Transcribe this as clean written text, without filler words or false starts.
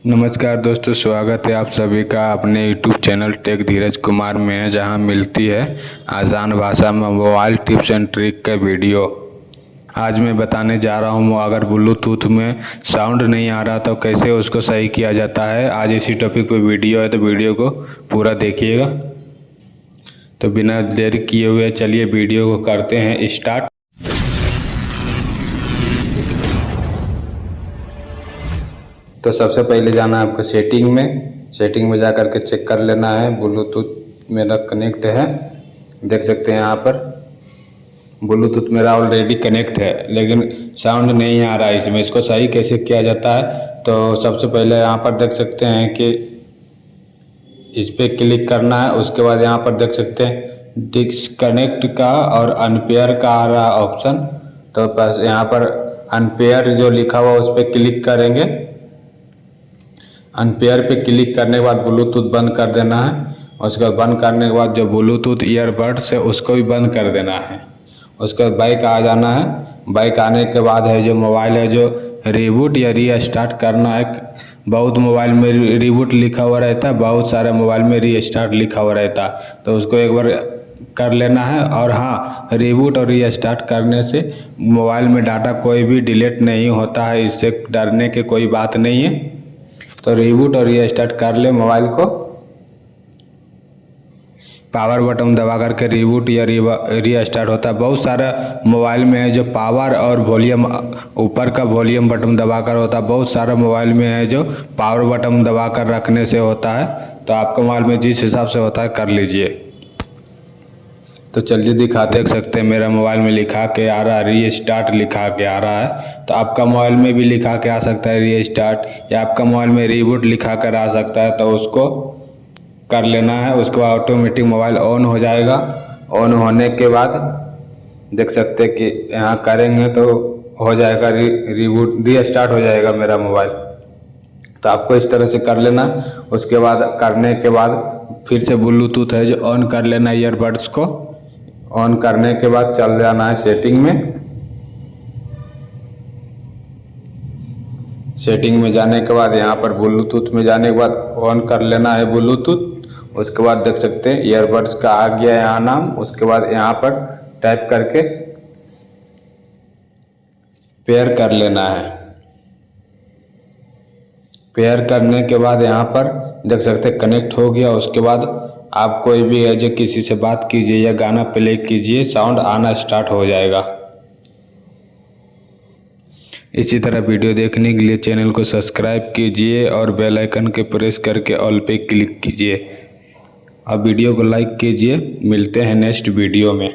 नमस्कार दोस्तों, स्वागत है आप सभी का अपने YouTube चैनल टेक धीरज कुमार में, जहां मिलती है आसान भाषा में मोबाइल टिप्स एंड ट्रिक का वीडियो। आज मैं बताने जा रहा हूं अगर ब्लूटूथ में साउंड नहीं आ रहा तो कैसे उसको सही किया जाता है। आज इसी टॉपिक पे वीडियो है, तो वीडियो को पूरा देखिएगा। तो बिना देर किए हुए चलिए वीडियो को करते हैं स्टार्ट। तो सबसे पहले जाना है आपको सेटिंग में जा कर के चेक कर लेना है ब्लूटूथ मेरा कनेक्ट है। देख सकते हैं यहाँ पर ब्लूटूथ मेरा ऑलरेडी कनेक्ट है, लेकिन साउंड नहीं आ रहा है इसमें। इसको सही कैसे किया जाता है, तो सबसे पहले यहाँ पर देख सकते हैं कि इस पर क्लिक करना है। उसके बाद यहाँ पर देख सकते हैं डिस्कनेक्ट का और अनपेयर का आ रहा ऑप्शन। तो बस यहाँ पर अनपेयर जो लिखा हुआ उस पर क्लिक करेंगे। अनपेयर पे क्लिक करने के बाद ब्लूटूथ बंद कर देना है। उसके बाद बंद करने के बाद जो ब्लूटूथ ईयरबड्स है उसको भी बंद कर देना है। उसके बाद बैक आ जाना है। बैक आने के बाद है जो मोबाइल है जो रीबूट या रीस्टार्ट करना है। बहुत मोबाइल में रीबूट लिखा हुआ रहता है, बहुत सारे मोबाइल में रीस्टार्ट लिखा हुआ रहता है। तो उसको एक बार कर लेना है। और हाँ, रीबूट और रीस्टार्ट करने से मोबाइल में डाटा कोई भी डिलीट नहीं होता है, इससे डरने की कोई बात नहीं है। तो रीबूट और रीस्टार्ट कर ले मोबाइल को। पावर बटन दबा करके रीबूट या रीस्टार्ट होता है। बहुत सारा मोबाइल में है जो पावर और वॉल्यूम, ऊपर का वॉल्यूम बटन दबाकर होता है। बहुत सारा मोबाइल में है जो पावर बटन दबाकर रखने से होता है। तो आपका मोबाइल में जिस हिसाब से होता है कर लीजिए। तो चलिए देख सकते हैं मेरा मोबाइल में लिखा के आ रहा है, रीस्टार्ट लिखा के आ रहा है। तो आपका मोबाइल में भी लिखा के आ सकता है रीस्टार्ट, या आपका मोबाइल में रीबूट लिखा कर आ सकता है। तो उसको कर लेना है। उसके बाद ऑटोमेटिक मोबाइल ऑन हो जाएगा। ऑन होने के बाद देख सकते हैं कि यहाँ करेंगे तो हो जाएगा रीबूट, रीस्टार्ट हो जाएगा मेरा मोबाइल। तो आपको इस तरह से कर लेना। उसके बाद करने के बाद फिर से ब्लूटूथ है जो ऑन कर लेना, ईयरबड्स को ऑन करने के बाद चल जाना है सेटिंग में। सेटिंग में जाने के बाद यहाँ पर ब्लूटूथ में जाने के बाद ऑन कर लेना है ब्लूटूथ। उसके बाद देख सकते हैं ईयरबड्स का आ गया यहाँ नाम। उसके बाद यहाँ पर टाइप करके पेयर कर लेना है। पेयर करने के बाद यहाँ पर देख सकते हैं कनेक्ट हो गया। उसके बाद आप कोई भी है जो किसी से बात कीजिए या गाना प्ले कीजिए, साउंड आना स्टार्ट हो जाएगा। इसी तरह वीडियो देखने के लिए चैनल को सब्सक्राइब कीजिए और बेल आइकन के प्रेस करके ऑल पे क्लिक कीजिए। अब वीडियो को लाइक कीजिए। मिलते हैं नेक्स्ट वीडियो में।